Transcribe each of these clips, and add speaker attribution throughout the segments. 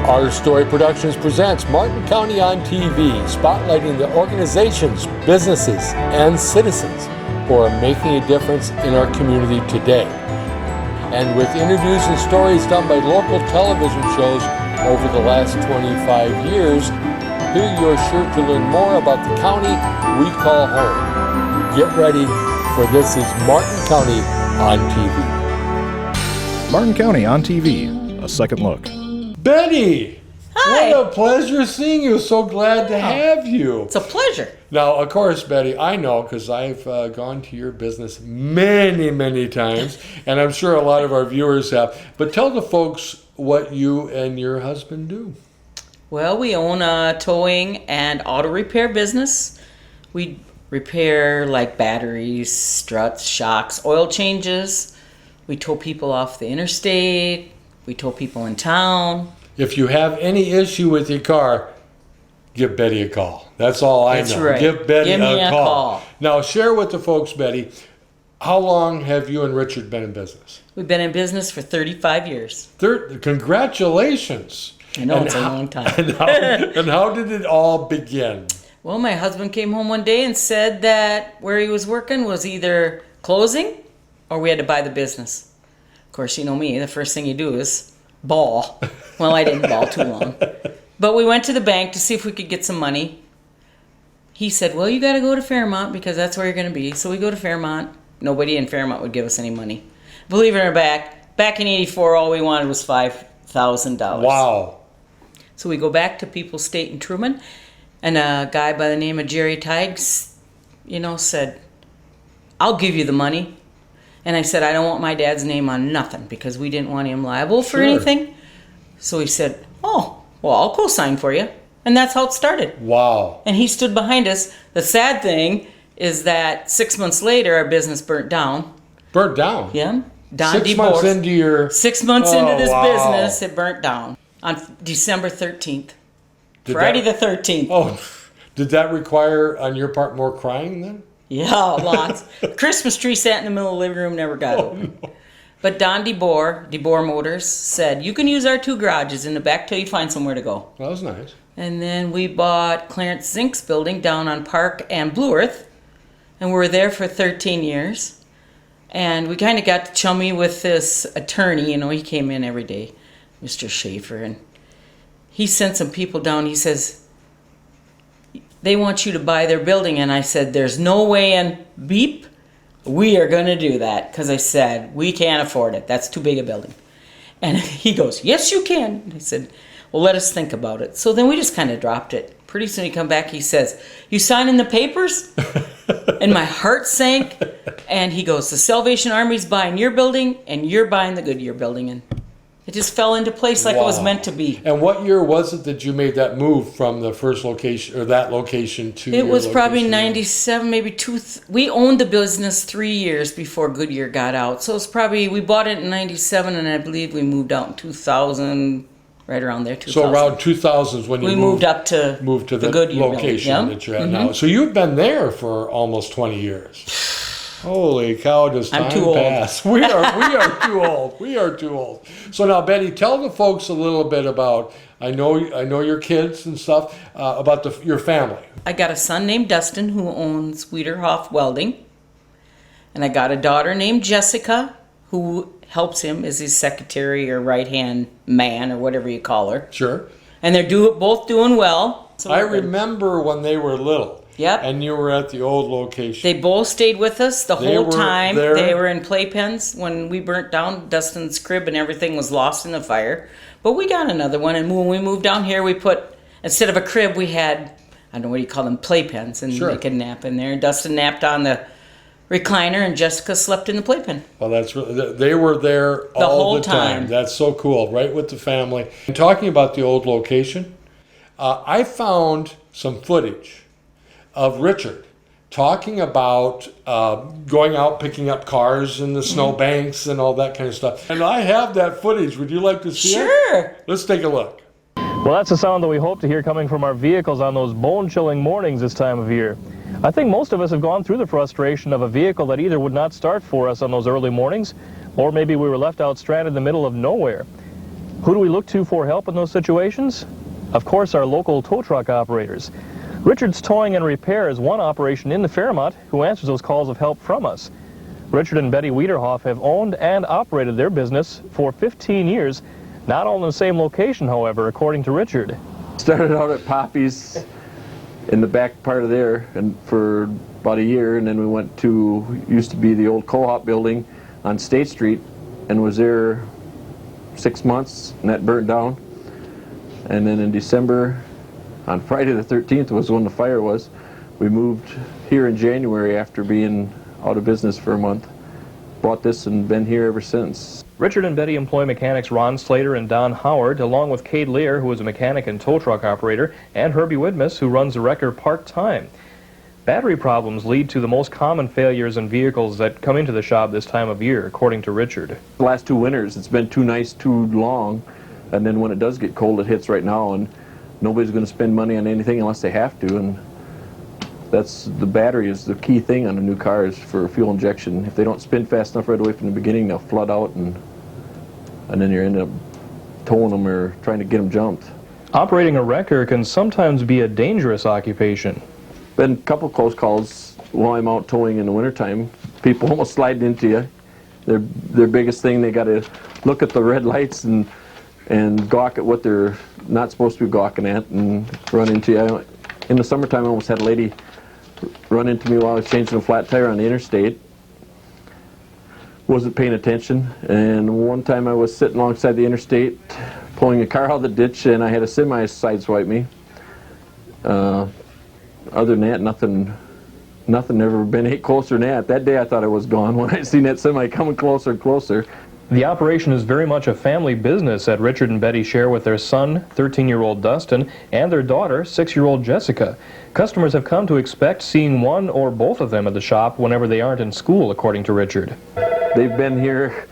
Speaker 1: Our Story Productions presents Martin County on TV, spotlighting the organizations, businesses, and citizens who are making a difference in our community today. And with interviews and stories done by local television shows over the last 25 years, here you're sure to learn more about the county we call home. Get ready for This is Martin County on TV.
Speaker 2: Martin County on TV, a second look.
Speaker 1: Betty!
Speaker 3: Hi!
Speaker 1: What a pleasure seeing you. So glad to have you.
Speaker 3: It's a pleasure.
Speaker 1: Now, of course, Betty, I know because I've gone to your business many, many times, and I'm sure a lot of our viewers have. But tell the folks what you and your husband do.
Speaker 3: Well, we own a towing and auto repair business. We repair like batteries, struts, shocks, oil changes. We tow people off the interstate. We tow people in town.
Speaker 1: If you have any issue with your car, give Betty a call. That's all I know.
Speaker 3: That's right.
Speaker 1: Give Betty
Speaker 3: Give me
Speaker 1: a
Speaker 3: a call.
Speaker 1: Now, share with the folks, Betty, how long have you and Richard been in business?
Speaker 3: We've been in business for 35 years.
Speaker 1: Congratulations.
Speaker 3: I know, it's a long time.
Speaker 1: And how did it all begin?
Speaker 3: Well, my husband came home one day and said that where he was working was either closing or we had to buy the business. Of course, you know me, the first thing you do is bawl. Well, I didn't bawl too long. But we went to the bank to see if we could get some money. He said, well, you got to go to Fairmont because that's where you're going to be. So we go to Fairmont. Nobody in Fairmont would give us any money. Believe it or not, back in 84, all we wanted was $5,000.
Speaker 1: Wow.
Speaker 3: So we go back to People's State in Truman, and a guy by the name of Jerry Tiggs, said, I'll give you the money. And I said, I don't want my dad's name on nothing because we didn't want him liable for anything. So he said, oh, well, I'll co-sign for you. And that's how it started.
Speaker 1: Wow.
Speaker 3: And he stood behind us. The sad thing is that 6 months later, our business burnt down.
Speaker 1: Burnt down?
Speaker 3: Yeah. Don
Speaker 1: 6 months into your...
Speaker 3: 6 months into this business, it burnt down on December 13th. Friday the 13th.
Speaker 1: Oh, did that require, on your part, more crying then?
Speaker 3: Yeah, lots. Christmas tree sat in the middle of the living room, never got open. No. But Don DeBoer Motors, said, you can use our 2 garages in the back till you find somewhere to go.
Speaker 1: That was nice.
Speaker 3: And then we bought Clarence Zink's building down on Park and Blue Earth, and we were there for 13 years. And we kind of got chummy with this attorney. He came in every day, Mr. Schaefer, and he sent some people down. He says, they want you to buy their building. And I said, there's no way in beep we are going to do that. Because I said, we can't afford it. That's too big a building. And he goes, yes, you can. And I said, well, let us think about it. So then we just kind of dropped it. Pretty soon he come back, he says, you signing the papers? And my heart sank. And he goes, the Salvation Army's buying your building and you're buying the Goodyear building. And it just fell into place like it was meant to be.
Speaker 1: And what year was it that you made that move from the first location, or that location, to
Speaker 3: It was probably 97, maybe we owned the business 3 years before Goodyear got out. So it's probably, we bought it in 97, and I believe we moved out in 2000, right around there, 2000.
Speaker 1: So around 2000 is when you
Speaker 3: moved up to
Speaker 1: the
Speaker 3: Goodyear
Speaker 1: location that you're at now. So you've been there for almost 20 years. Holy cow, does time pass? We are too old. We are too old. So now, Betty, tell the folks a little bit about, I know your kids and stuff, about your family.
Speaker 3: I got a son named Dustin who owns Wiederhoeft Welding. And I got a daughter named Jessica who helps him as his secretary or right-hand man or whatever you call her.
Speaker 1: Sure.
Speaker 3: And they're both doing well. So
Speaker 1: I remember when they were little.
Speaker 3: Yep.
Speaker 1: And you were at the old location.
Speaker 3: They both stayed with us the whole time.
Speaker 1: There.
Speaker 3: They were in playpens. When we burnt down, Dustin's crib and everything was lost in the fire. But we got another one. And when we moved down here, we put, instead of a crib, we had, I don't know what you call them, playpens. And they could nap in there. Dustin napped on the recliner and Jessica slept in the playpen.
Speaker 1: Well, they were there all the time. That's so cool, right with the family. And talking about the old location, I found some footage of Richard talking about going out picking up cars in the snowbanks and all that kind of stuff. And I have that footage. Would you like to see it?
Speaker 3: Sure.
Speaker 1: Let's take a look.
Speaker 4: Well, that's the sound that we hope to hear coming from our vehicles on those bone-chilling mornings this time of year. I think most of us have gone through the frustration of a vehicle that either would not start for us on those early mornings, or maybe we were left out stranded in the middle of nowhere. Who do we look to for help in those situations? Of course, our local tow truck operators. Richard's Towing and Repair is one operation in the Fairmont who answers those calls of help from us. Richard and Betty Wiederhoeft have owned and operated their business for 15 years, not all in the same location, however, according to Richard.
Speaker 5: Started out at Poppy's in the back part of there and for about a year, and then we went to, used to be the old co-op building on State Street, and was there 6 months, and that burnt down. And then in December, on Friday the 13th was when the fire was. We moved here in January after being out of business for a month. Bought this and been here ever since.
Speaker 4: Richard and Betty employ mechanics Ron Slater and Don Howard, along with Cade Lear, who is a mechanic and tow truck operator, and Herbie Widmus, who runs the wrecker part-time. Battery problems lead to the most common failures in vehicles that come into the shop this time of year, according to Richard.
Speaker 5: The last 2 winters, it's been too nice, too long, and then when it does get cold, it hits right now, and nobody's going to spend money on anything unless they have to, and that's the battery is the key thing on a new car is for fuel injection. If they don't spin fast enough right away from the beginning, they'll flood out, and then you end up towing them or trying to get them jumped.
Speaker 4: Operating a wrecker can sometimes be a dangerous occupation.
Speaker 5: Been a couple close calls while I'm out towing in the wintertime. People almost slide into you. Their biggest thing, they got to look at the red lights and gawk at what they're not supposed to be gawking at and run into you. In the summertime, I almost had a lady run into me while I was changing a flat tire on the interstate. Wasn't paying attention, and one time I was sitting alongside the interstate pulling a car out of the ditch, and I had a semi sideswipe me. Other than that, nothing ever been any closer than that. That day I thought I was gone when I seen that semi coming closer and closer.
Speaker 4: The operation is very much a family business that Richard and Betty share with their son, 13-year-old Dustin, and their daughter, 6-year-old Jessica. Customers have come to expect seeing one or both of them at the shop whenever they aren't in school, according to Richard.
Speaker 5: They've been here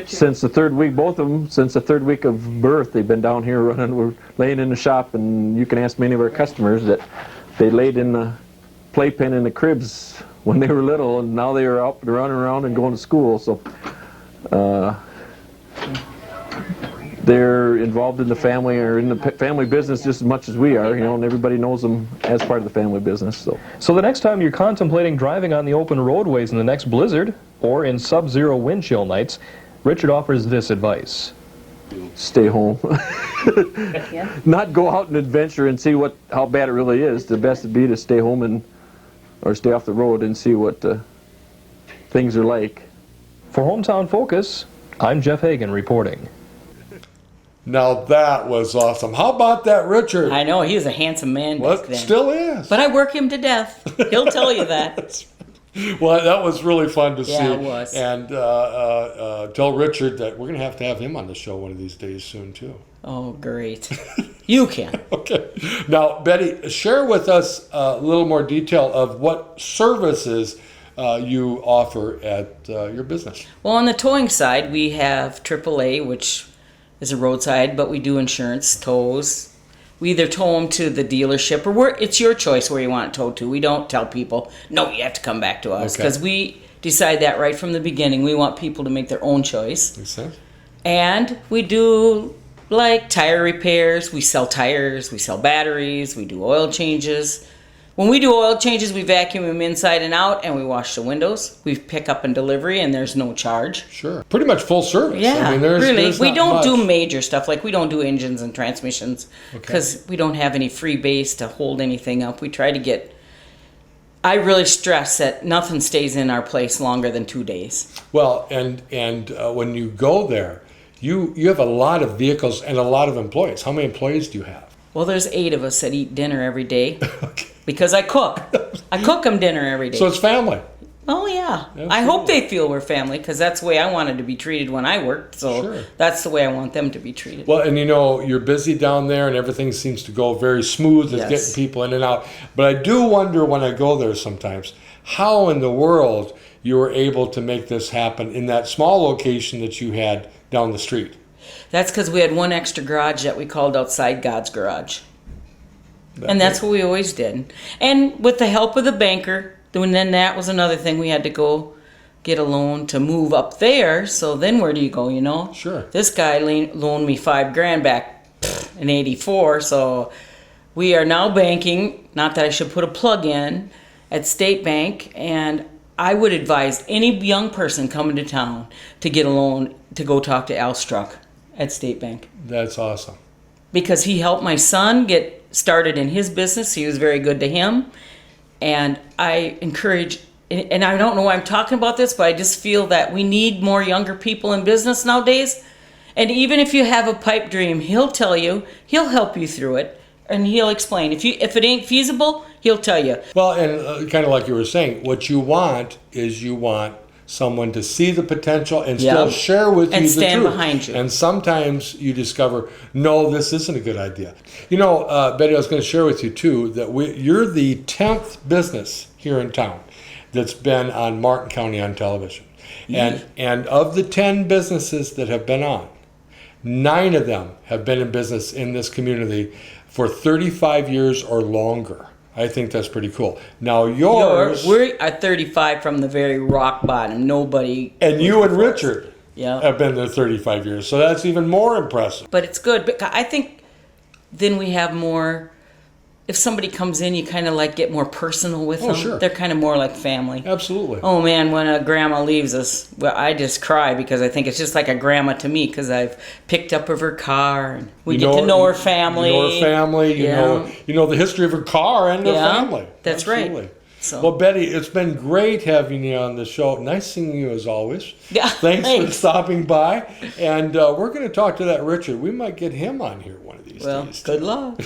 Speaker 5: since the 3rd week, both of them, since the 3rd week of birth. They've been down here running, laying in the shop, and you can ask many of our customers that they laid in the playpen in the cribs when they were little, and now they are up and running around and going to school. So they're involved in the family or in the family business just as much as we are, and everybody knows them as part of the family business.
Speaker 4: So the next time you're contemplating driving on the open roadways in the next blizzard or in sub-zero wind chill nights, Richard offers this advice.
Speaker 5: Stay home. Not go out and adventure and see how bad it really is. The best would be to stay home or stay off the road and see what things are like.
Speaker 4: For Hometown Focus, I'm Jeff Hagan reporting.
Speaker 1: Now that was awesome. How about that, Richard?
Speaker 3: I know, he was a handsome man back then.
Speaker 1: Still is.
Speaker 3: But I work him to death. He'll tell you that.
Speaker 1: Well, that was really fun to see.
Speaker 3: Yeah, it was.
Speaker 1: And tell Richard that we're going to have him on the show one of these days soon, too.
Speaker 3: Oh, great. You can.
Speaker 1: Okay. Now, Betty, share with us a little more detail of what services you offer at your business.
Speaker 3: Well, on the towing side, we have AAA, which is a roadside, but we do insurance, tows. We either tow them to the dealership, or it's your choice where you want it towed to. We don't tell people, no, you have to come back to us, because we decide that right from the beginning. We want people to make their own choice.
Speaker 1: Makes sense.
Speaker 3: And we do like tire repairs. We sell tires, we sell batteries, we do oil changes. When we do oil changes, we vacuum them inside and out, and we wash the windows. We pick up and delivery, and there's no charge.
Speaker 1: Sure. Pretty much full service.
Speaker 3: Yeah,
Speaker 1: I mean,
Speaker 3: really.
Speaker 1: There's
Speaker 3: we
Speaker 1: not
Speaker 3: don't
Speaker 1: much.
Speaker 3: do major stuff, like we don't do engines and transmissions, because we don't have any free base to hold anything up. We try to get... I really stress that nothing stays in our place longer than 2 days.
Speaker 1: Well, and when you go there, you have a lot of vehicles and a lot of employees. How many employees do you have?
Speaker 3: Well, there's 8 of us that eat dinner every day. Because I cook. I cook them dinner every day.
Speaker 1: So it's family.
Speaker 3: Oh, yeah.
Speaker 1: Absolutely.
Speaker 3: I hope they feel we're family, because that's the way I wanted to be treated when I worked. So that's the way I want them to be treated.
Speaker 1: Well, and you're busy down there, and everything seems to go very smooth. It's getting people in and out. But I do wonder when I go there sometimes, how in the world you were able to make this happen in that small location that you had down the street.
Speaker 3: That's because we had one extra garage that we called outside God's garage. And that's what we always did. And with the help of the banker, then that was another thing. We had to go get a loan to move up there. So then where do you go, you know?
Speaker 1: Sure.
Speaker 3: This guy loaned me $5,000 back in '84. So we are now banking, not that I should put a plug in, at State Bank. And I would advise any young person coming to town to get a loan to go talk to Al Struck at State Bank.
Speaker 1: That's awesome.
Speaker 3: Because he helped my son get started in his business. He was very good to him. And I encourage, and I don't know why I'm talking about this, but I just feel that we need more younger people in business nowadays. And even if you have a pipe dream, he'll tell you, he'll help you through it, and he'll explain. If it ain't feasible, he'll tell you.
Speaker 1: Well, and kind of like you were saying, what you want is someone to see the potential and still share with you the truth. And stand behind you. And sometimes you discover, no, this isn't a good idea. You know, Betty, I was going to share with you, too, that you're the 10th business here in town that's been on Martin County on television. And of the 10 businesses that have been on, 9 of them have been in business in this community for 35 years or longer. I think that's pretty cool. Now yours...
Speaker 3: We're at 35 from the very rock bottom. Nobody...
Speaker 1: And you and Richard
Speaker 3: Yeah.
Speaker 1: have been there 35 years, so that's even more impressive.
Speaker 3: But it's good. But I think then we have more... If somebody comes in, you kind of like get more personal with them.
Speaker 1: Sure.
Speaker 3: They're kind of more like family.
Speaker 1: Absolutely.
Speaker 3: Oh man, when a grandma leaves us, well, I just cry because I think it's just like a grandma to me because I've picked up of her car and we get to know her family.
Speaker 1: You know her family. You know the history of her car and her family.
Speaker 3: That's
Speaker 1: Absolutely.
Speaker 3: right. So.
Speaker 1: Well, Betty, it's been great having you on the show. Nice seeing you as always.
Speaker 3: Yeah.
Speaker 1: Thanks for stopping by. And we're going to talk to that Richard. We might get him on here one of these days.
Speaker 3: Well, good luck.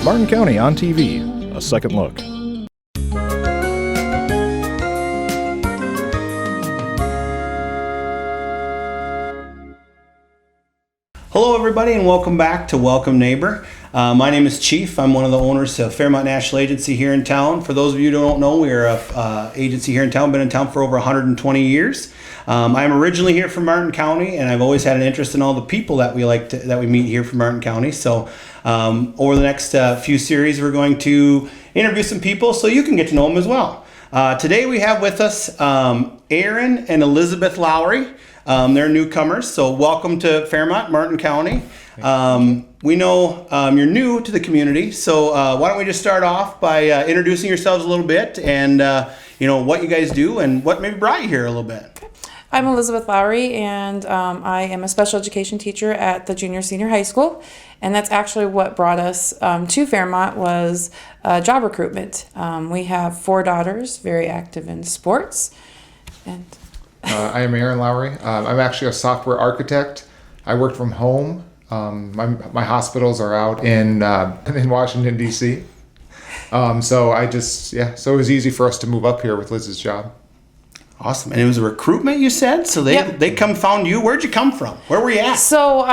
Speaker 2: Martin County on TV, a second look.
Speaker 6: Hello everybody and welcome back to Welcome Neighbor. My name is Chief. I'm one of the owners of Fairmont National Agency here in town. For those of you who don't know, we are an agency here in town, been in town for over 120 years. I'm originally here from Martin County, and I've always had an interest in all the people that we meet here from Martin County. So over the next few series, we're going to interview some people so you can get to know them as well. Today we have with us Aaron and Elizabeth Lowry. They're newcomers, so welcome to Fairmont, Martin County. We know you're new to the community, so why don't we just start off by introducing yourselves a little bit and what you guys do and what maybe brought you here a little bit.
Speaker 7: I'm Elizabeth Lowry, and I am a special education teacher at the junior-senior high school, and that's actually what brought us to Fairmont was job recruitment. We have 4 daughters, very active in sports. And
Speaker 8: I am Aaron Lowry. I'm actually a software architect. I work from home. My hospitals are out in Washington, D.C. So it was easy for us to move up here with Liz's job.
Speaker 6: Awesome. And it was a recruitment, you said? So they found you. Where'd you come from? Where were you at?
Speaker 7: So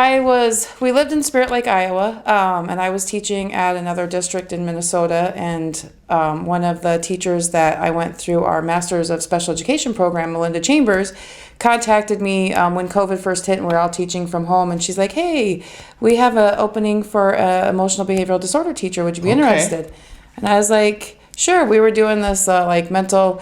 Speaker 7: we lived in Spirit Lake, Iowa, and I was teaching at another district in Minnesota, and one of the teachers that I went through our Masters of Special Education program, Melinda Chambers, contacted me when COVID first hit and we were all teaching from home, and she's like, hey, we have an opening for an emotional behavioral disorder teacher. Would you be interested? And I was like, sure. We were doing this mental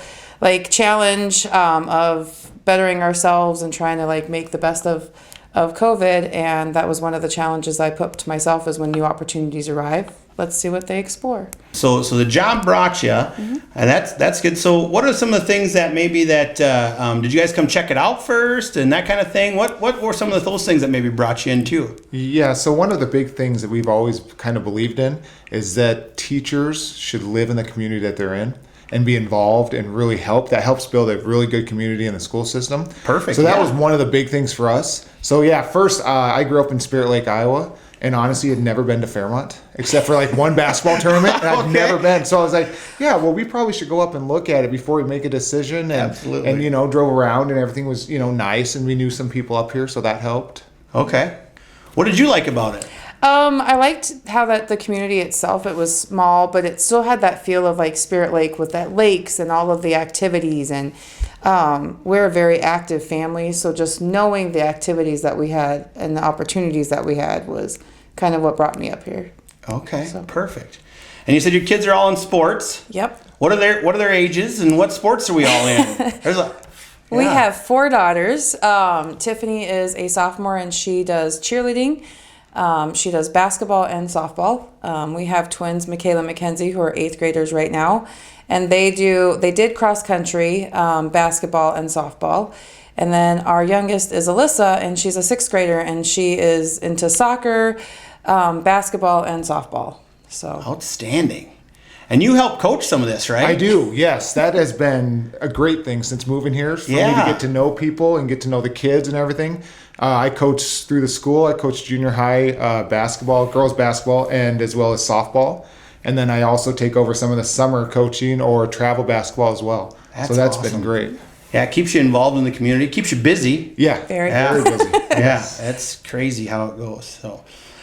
Speaker 7: challenge of bettering ourselves and trying to make the best of COVID, and that was one of the challenges I put to myself is when new opportunities arrive, let's see what they explore.
Speaker 6: So the job brought you, and that's good. So what are some of the things that maybe did you guys come check it out first and that kind of thing? What were some of those things that maybe brought you in too?
Speaker 8: Yeah, so one of the big things that we've always kind of believed in is that teachers should live in the community that they're in and be involved and really help. That helps build a really good community in the school system.
Speaker 6: Perfect.
Speaker 8: So that was one of the big things for us. So first I grew up in Spirit Lake, Iowa, and honestly had never been to Fairmont except for one basketball tournament, and I'd never been. So I was like, we probably should go up and look at it before we make a decision. And,
Speaker 6: absolutely.
Speaker 8: And drove around and everything was nice, and we knew some people up here, so that helped.
Speaker 6: Okay. What did you like about it?
Speaker 7: I liked how the community itself, it was small, but it still had that feel of Spirit Lake with that lakes and all of the activities. And we're a very active family, so just knowing the activities that we had and the opportunities that we had was kind of what brought me up here.
Speaker 6: Okay, so. Perfect. And you said your kids are all in sports.
Speaker 7: Yep.
Speaker 6: What are their ages and what sports are we all in?
Speaker 7: We have 4 daughters. Tiffany is a sophomore and she does cheerleading. She does basketball and softball. We have twins, Michaela and Mackenzie, who are 8th graders right now. And they did cross country, basketball and softball. And then our youngest is Alyssa, and she's a 6th grader, and she is into soccer, basketball, and softball. So
Speaker 6: outstanding. And you help coach some of this, right?
Speaker 8: I do, yes. That has been a great thing since moving here for me to get to know people and get to know the kids and everything. I coach through the school. I coach junior high basketball, girls basketball, and as well as softball. And then I also take over some of the summer coaching or travel basketball as well. That's awesome. Been great.
Speaker 6: Yeah, it keeps you involved in the community, keeps you busy.
Speaker 8: Yeah,
Speaker 7: very
Speaker 8: busy.
Speaker 6: Yeah, that's crazy how it goes.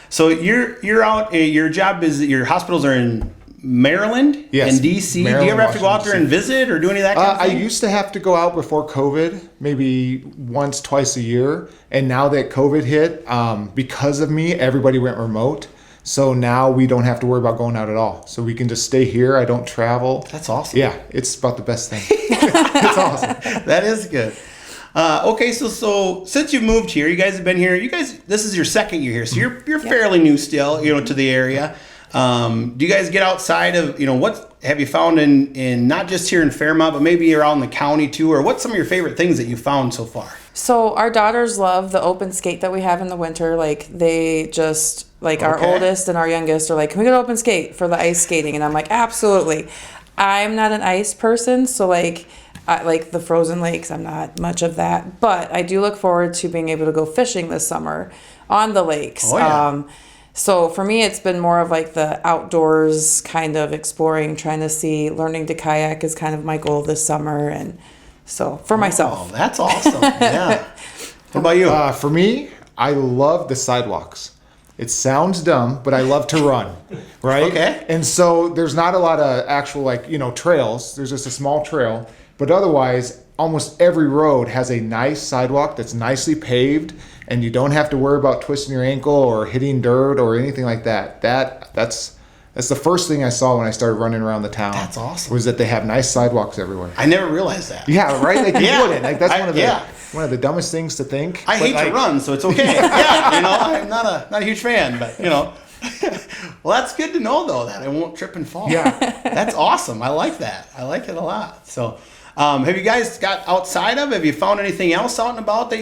Speaker 6: So you're out. Your job is your hospitals are in Maryland and DC.
Speaker 8: Maryland,
Speaker 6: do you ever have to go out there and visit or do any of that kind of thing?
Speaker 8: I used to have to go out before COVID, maybe once, twice a year. And now that COVID hit, because of me, everybody went remote. So now we don't have to worry about going out at all. So we can just stay here. I don't travel.
Speaker 6: That's awesome.
Speaker 8: Yeah, it's about the best thing. It's awesome.
Speaker 6: That is good. Okay, so since you've moved here, you guys have been here. This is your 2nd year here, so you're fairly new still, to the area. Do you guys get outside of, what have you found in not just here in Fairmont, but maybe around the county too, or what's some of your favorite things that you found so far?
Speaker 7: So our daughters love the open skate that we have in the winter. Like they just our oldest and our youngest are like, can we go to open skate for the ice skating? And I'm like, absolutely. I'm not an ice person, so I like the frozen lakes. I'm not much of that, but I do look forward to being able to go fishing this summer on the lakes.
Speaker 6: Oh, yeah.
Speaker 7: So for me, it's been more of the outdoors kind of exploring, trying to see, learning to kayak is kind of my goal this summer. And so for myself.
Speaker 6: Oh, that's awesome. Yeah. What about you?
Speaker 8: For me, I love the sidewalks. It sounds dumb, but I love to run, right?
Speaker 6: Okay.
Speaker 8: And so there's not a lot of actual trails. There's just a small trail, but otherwise almost every road has a nice sidewalk that's nicely paved, and you don't have to worry about twisting your ankle or hitting dirt or anything like that. That's the first thing I saw when I started running around the town.
Speaker 6: That's awesome.
Speaker 8: Was that they have nice sidewalks everywhere.
Speaker 6: I never realized that.
Speaker 8: Yeah, right? You wouldn't. That's
Speaker 6: one
Speaker 8: of the dumbest things to think.
Speaker 6: I hate to run, so it's okay. I'm not a huge fan, but well, that's good to know though that I won't trip and fall.
Speaker 8: Yeah,
Speaker 6: that's awesome. I like that. I like it a lot. So, have you guys got outside of? Have you found anything else out and about that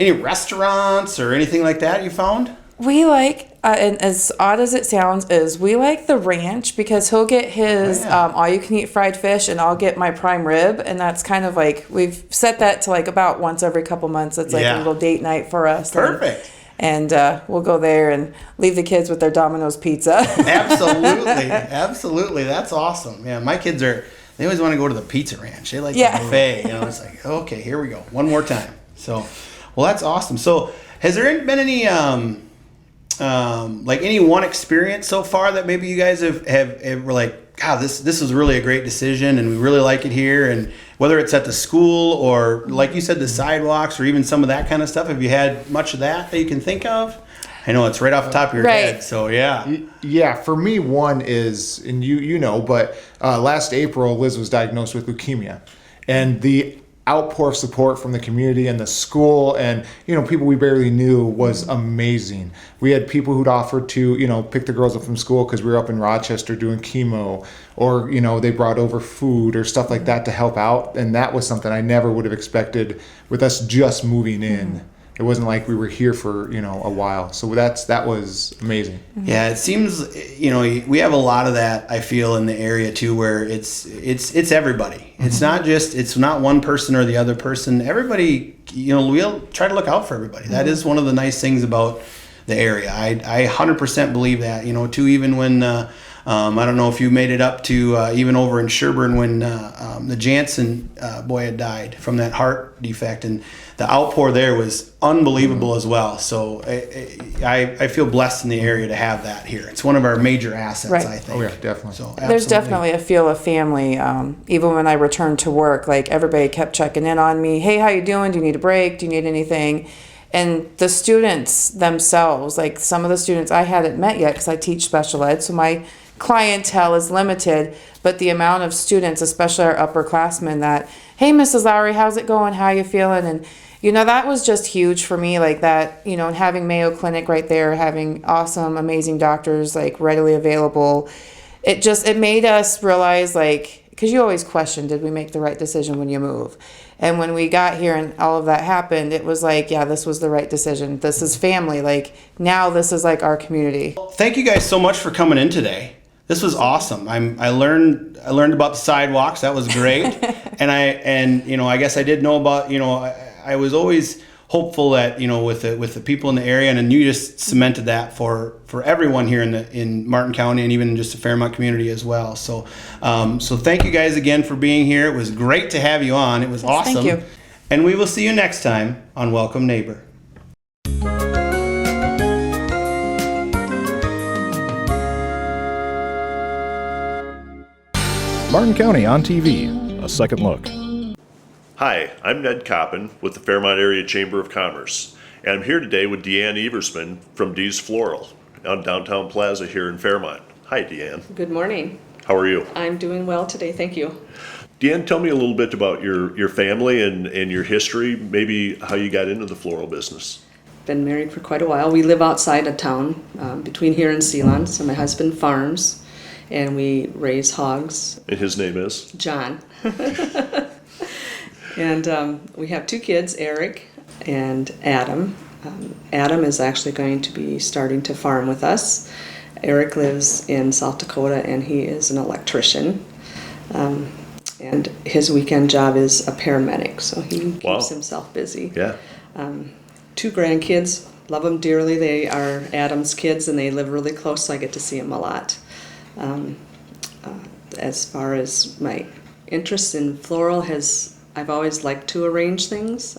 Speaker 6: any restaurants or anything like that you found?
Speaker 7: We like, and as odd as it sounds, is we like the ranch because he'll get his all-you-can-eat fried fish and I'll get my prime rib, and that's kind of we've set that to about once every couple months. It's a little date night for us.
Speaker 6: Perfect.
Speaker 7: And we'll go there and leave the kids with their Domino's pizza.
Speaker 6: Absolutely. That's awesome. Yeah, my kids they always want to go to the pizza ranch. They like the buffet. It's like, okay, here we go. One more time. So, well, that's awesome. So, has there been any any one experience so far that maybe you guys have were like, God, this was really a great decision and we really like it here, and whether it's at the school or like you said, the sidewalks or even some of that kind of stuff, have you had much of that you can think of? I know it's right off the top of your head, so yeah.
Speaker 8: Yeah, for me, one is, and but last April, Liz was diagnosed with leukemia, and the outpour of support from the community and the school and people we barely knew was amazing. We had people who'd offered to pick the girls up from school because we were up in Rochester doing chemo, or they brought over food or stuff like that to help out, and that was something I never would have expected with us just moving in. It wasn't like we were here for a while, so that was amazing.
Speaker 6: Yeah, it seems we have a lot of that. I feel in the area too, where it's everybody. It's not one person or the other person. Everybody, we'll try to look out for everybody. That is one of the nice things about the area. I 100% believe that. Too, even when I don't know if you made it up to even over in Sherburne when the Jansen boy had died from that heart defect, and the outpour there was unbelievable as well. So I feel blessed in the area to have that here. It's one of our major assets, I think.
Speaker 8: Oh yeah, definitely.
Speaker 6: So
Speaker 7: there's definitely a feel of family. Even when I returned to work, everybody kept checking in on me. Hey, how you doing? Do you need a break? Do you need anything? And the students themselves, like some of the students I hadn't met yet because I teach special ed, so my clientele is limited, but the amount of students, especially our upperclassmen, that, hey, Mrs. Lowry, how's it going? How you feeling? And, you know, that was just huge for me, like that, you know, and having Mayo Clinic right there, having awesome, amazing doctors, like readily available. It made us realize, like, because you always question, did we make the right decision when you move? And when we got here and all of that happened, it was like, yeah, this was the right decision. This is family. Like, now this is like our community.
Speaker 6: Thank you guys so much for coming in today. This was awesome. I learned about the sidewalks. That was great. and you know, I guess I did know about, you know, I was always hopeful that, you know, with the people in the area, and then you just cemented that for everyone here in Martin County and even just the Fairmont community as well. So so thank you guys again for being here. It was great to have you on. It was awesome.
Speaker 7: Thank you.
Speaker 6: And we will see you next time on Welcome Neighbor.
Speaker 2: Martin County on TV, a second look.
Speaker 9: Hi, I'm Ned Coppin with the Fairmont Area Chamber of Commerce, and I'm here today with DeAnn Eversman from Dee's Floral on Downtown Plaza here in Fairmont. Hi, DeAnn.
Speaker 10: Good morning.
Speaker 9: How are you?
Speaker 10: I'm doing well today, thank you.
Speaker 9: DeAnn, tell me a little bit about your family and your history, maybe how you got into the floral business.
Speaker 10: Been married for quite a while. We live outside of town, between here and Sealand, so my husband farms, and we raise hogs.
Speaker 9: And his name is?
Speaker 10: John. And we have two kids, Eric and Adam. Adam is actually going to be starting to farm with us. Eric lives in South Dakota, and he is an electrician. And his weekend job is a paramedic, so he keeps himself busy.
Speaker 9: Yeah.
Speaker 10: Two grandkids, love them dearly. They are Adam's kids, and they live really close, so I get to see them a lot. As far as my interest in floral I've always liked to arrange things.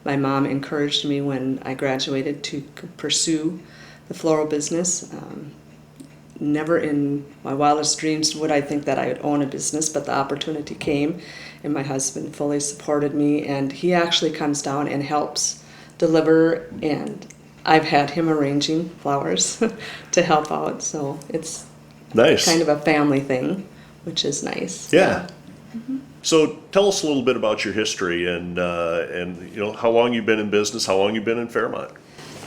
Speaker 10: My mom encouraged me when I graduated to pursue the floral business. Never in my wildest dreams would I think that I would own a business, but the opportunity came, and my husband fully supported me, and he actually comes down and helps deliver, and I've had him arranging flowers to help out, so it's
Speaker 9: nice.
Speaker 10: Kind of a family thing, which is nice.
Speaker 9: Yeah. Mm-hmm. So tell us a little bit about your history and you know, how long you've been in business, how long you've been in Fairmont.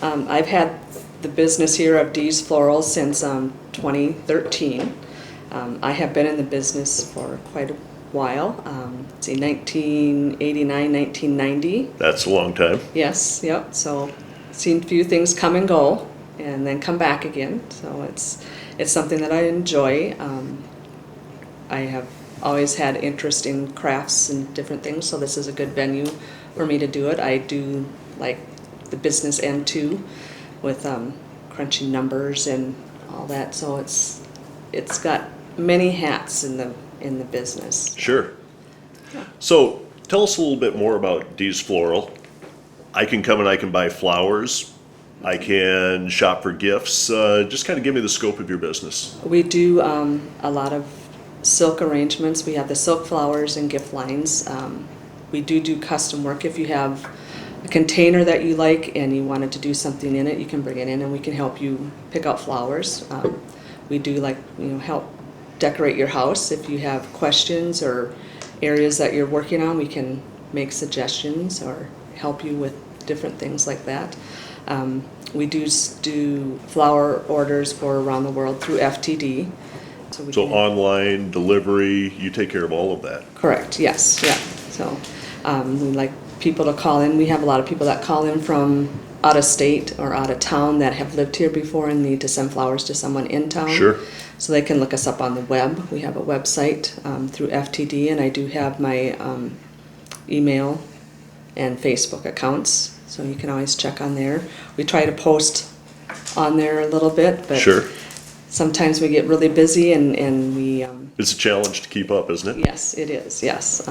Speaker 10: I've had the business here of Dee's Floral since 2013. I have been in the business for quite a while. 1989, 1990.
Speaker 9: That's a long time.
Speaker 10: Yes, yep. So seen a few things come and go, and then come back again. So it's something that I enjoy. I have always had interest in crafts and different things, so this is a good venue for me to do it. I do like the business end too, with crunching numbers and all that. So it's got many hats in the business.
Speaker 9: Sure. Yeah. So tell us a little bit more about Dee's Floral. I can come and I can buy flowers. I can shop for gifts. Just kind of give me the scope of your business.
Speaker 10: We do a lot of silk arrangements. We have the silk flowers and gift lines. We do custom work. If you have a container that you like and you wanted to do something in it, you can bring it in and we can help you pick out flowers. We do help decorate your house. If you have questions or areas that you're working on, we can make suggestions or help you with different things like that. We do flower orders for around the world through FTD. So
Speaker 9: online, delivery, you take care of all of that?
Speaker 10: Correct, yes, yeah. So we like people to call in. We have a lot of people that call in from out of state or out of town that have lived here before and need to send flowers to someone in town.
Speaker 9: Sure.
Speaker 10: So they can look us up on the web. We have a website through FTD, and I do have my email and Facebook accounts, so you can always check on there. We try to post on there a little bit, but
Speaker 9: sure.
Speaker 10: Sometimes we get really busy and we...
Speaker 9: it's a challenge to keep up, isn't it?
Speaker 10: Yes, it is, yes.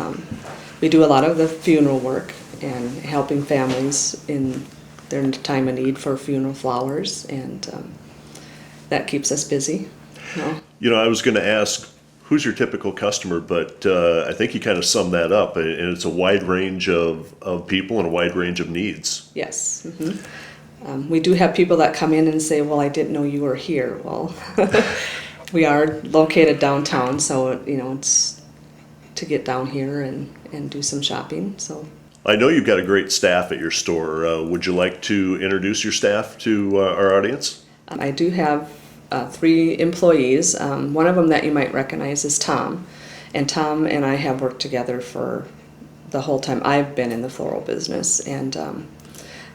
Speaker 10: We do a lot of the funeral work and helping families in their time of need for funeral flowers, and that keeps us busy.
Speaker 9: You know, I was going to ask, who's your typical customer, but I think you kind of summed that up, and it's a wide range of people and a wide range of needs.
Speaker 10: Yes. We do have people that come in and say, well, I didn't know you were here. Well, we are located downtown, so, it's to get down here and do some shopping. So
Speaker 9: I know you've got a great staff at your store. Would you like to introduce your staff to our audience?
Speaker 10: I do have 3 employees. One of them that you might recognize is Tom. And Tom and I have worked together for the whole time I've been in the floral business. And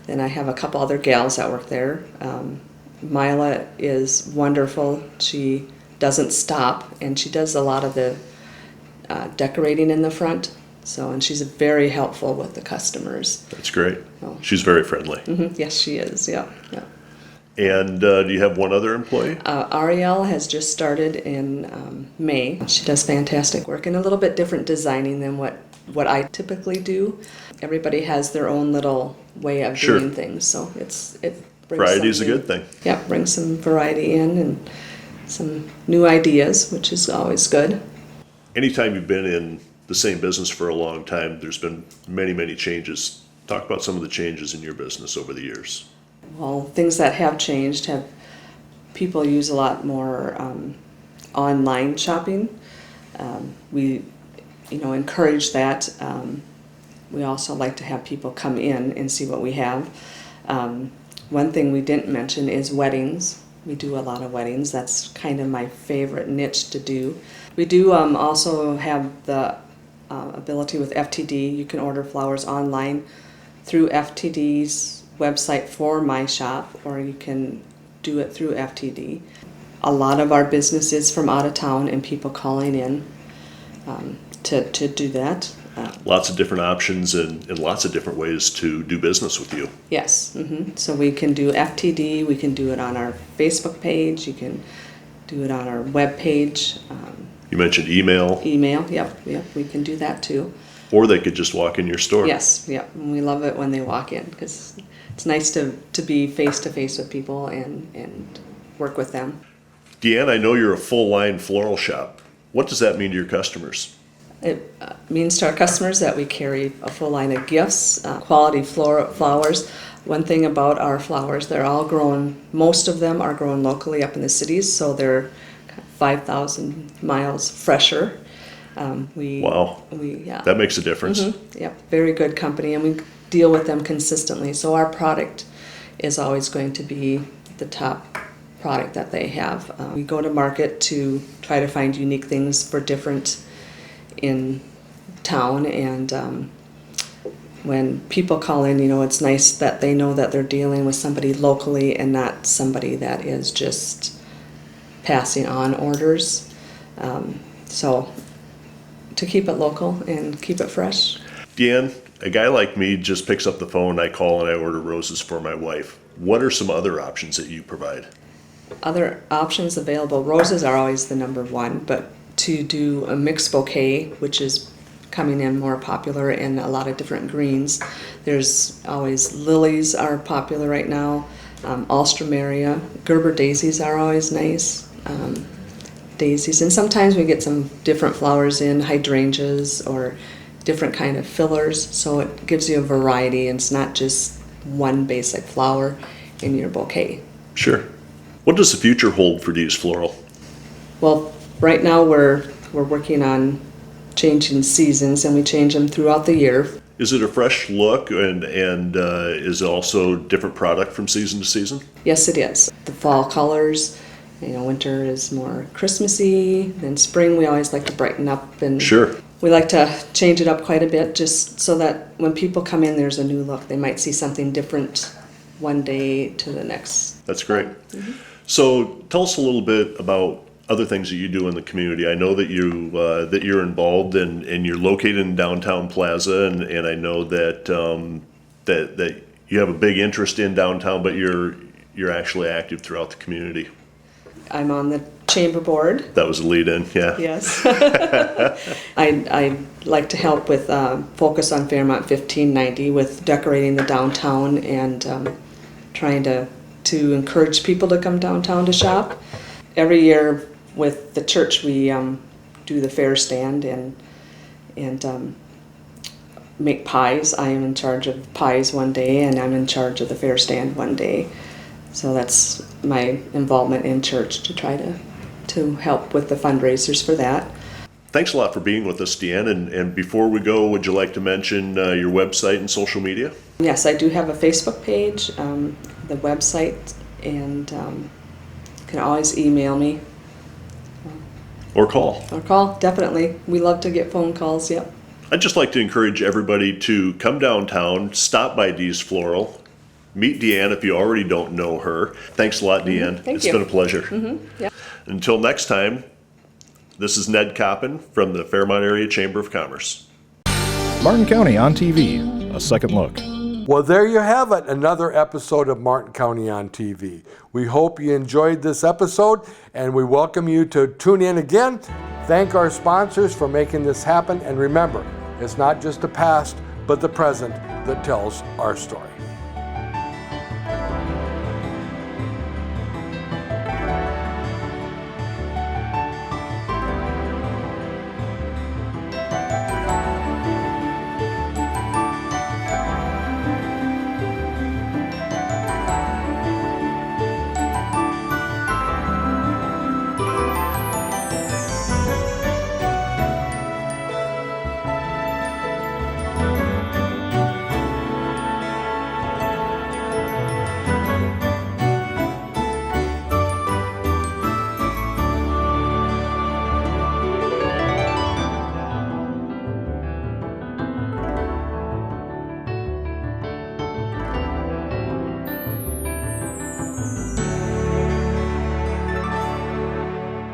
Speaker 10: then I have a couple other gals that work there. Mila is wonderful. She doesn't stop, and she does a lot of the decorating in the front. So, and she's very helpful with the customers.
Speaker 9: That's great.
Speaker 10: Oh.
Speaker 9: She's very friendly.
Speaker 10: Yes, she is. Yeah.
Speaker 9: And do you have one other employee?
Speaker 10: Ariel has just started in May. She does fantastic work and a little bit different designing than what I typically do. Everybody has their own little way of doing things, so it brings
Speaker 9: variety is a good thing.
Speaker 10: Yeah, brings some variety in and some new ideas, which is always good.
Speaker 9: Anytime you've been in the same business for a long time, there's been many, many changes. Talk about some of the changes in your business over the years.
Speaker 10: Well, things that have changed have people use a lot more online shopping. We, encourage that. We also like to have people come in and see what we have. One thing we didn't mention is weddings. We do a lot of weddings. That's kind of my favorite niche to do. We do also have the ability with FTD. You can order flowers online through FTD's website for my shop, or you can do it through FTD. A lot of our business is from out of town and people calling in to do that.
Speaker 9: Lots of different options and lots of different ways to do business with you.
Speaker 10: Yes. So we can do FTD, we can do it on our Facebook page, you can do it on our web page.
Speaker 9: You mentioned email.
Speaker 10: Email, yep, we can do that too.
Speaker 9: Or they could just walk in your store.
Speaker 10: Yes, yep, and we love it when they walk in because it's nice to be face-to-face with people and work with them.
Speaker 9: DeAnn, I know you're a full-line floral shop. What does that mean to your customers?
Speaker 10: It means to our customers that we carry a full line of gifts, quality flowers. One thing about our flowers, they're all grown, most of them are grown locally up in the cities, so they're 5,000 miles fresher.
Speaker 9: Wow.
Speaker 10: Yeah.
Speaker 9: That makes a difference.
Speaker 10: Yep, very good company, and we deal with them consistently. So our product is always going to be the top product that they have. We go to market to try to find unique things for different in town, and when people call in, it's nice that they know that they're dealing with somebody locally and not somebody that is just passing on orders. So to keep it local and keep it fresh.
Speaker 9: DeAnn, a guy like me just picks up the phone, I call and I order roses for my wife. What are some other options that you provide?
Speaker 10: Other options available, roses are always the number one, but to do a mixed bouquet, which is coming in more popular in a lot of different greens. There's always lilies are popular right now, alstroemeria, Gerber daisies are always nice. Daisies, and sometimes we get some different flowers in, hydrangeas or different kind of fillers, so it gives you a variety and it's not just one basic flower in your bouquet.
Speaker 9: Sure. What does the future hold for Dee's Floral?
Speaker 10: Well, right now we're working on changing seasons, and we change them throughout the year.
Speaker 9: Is it a fresh look and is it also different product from season to season?
Speaker 10: Yes, it is. The fall colors, winter is more Christmassy, then spring we always like to brighten up, and
Speaker 9: sure.
Speaker 10: We like to change it up quite a bit just so that when people come in there's a new look. They might see something different one day to the next.
Speaker 9: That's great. So tell us a little bit about other things that you do in the community. I know that you're involved and you're located in downtown Plaza, and I know that that you have a big interest in downtown, but you're actually active throughout the community.
Speaker 10: I'm on the chamber board.
Speaker 9: That was a lead-in, yeah.
Speaker 10: Yes. I like to help with Focus on Fairmont 1590 with decorating the downtown and trying to encourage people to come downtown to shop. Every year with the church we do the fair stand and make pies. I am in charge of pies one day, and I'm in charge of the fair stand one day. So that's my involvement in church, to try to help with the fundraisers for that.
Speaker 9: Thanks a lot for being with us, DeAnn. And before we go, would you like to mention your website and social media?
Speaker 10: Yes, I do have a Facebook page, the website, and you can always email me.
Speaker 9: Or call.
Speaker 10: Or call, definitely. We love to get phone calls, yep.
Speaker 9: I'd just like to encourage everybody to come downtown, stop by Dee's Floral, meet DeAnn if you already don't know her. Thanks a lot, DeAnn.
Speaker 10: Thank
Speaker 9: It's
Speaker 10: you.
Speaker 9: been a pleasure.
Speaker 10: Yep.
Speaker 9: Until next time, this is Ned Coppin from the Fairmont Area Chamber of Commerce.
Speaker 2: Martin County on TV, a second look.
Speaker 1: Well, there you have it, another episode of Martin County on TV. We hope you enjoyed this episode, and we welcome you to tune in again. Thank our sponsors for making this happen, and remember, it's not just the past, but the present that tells our story.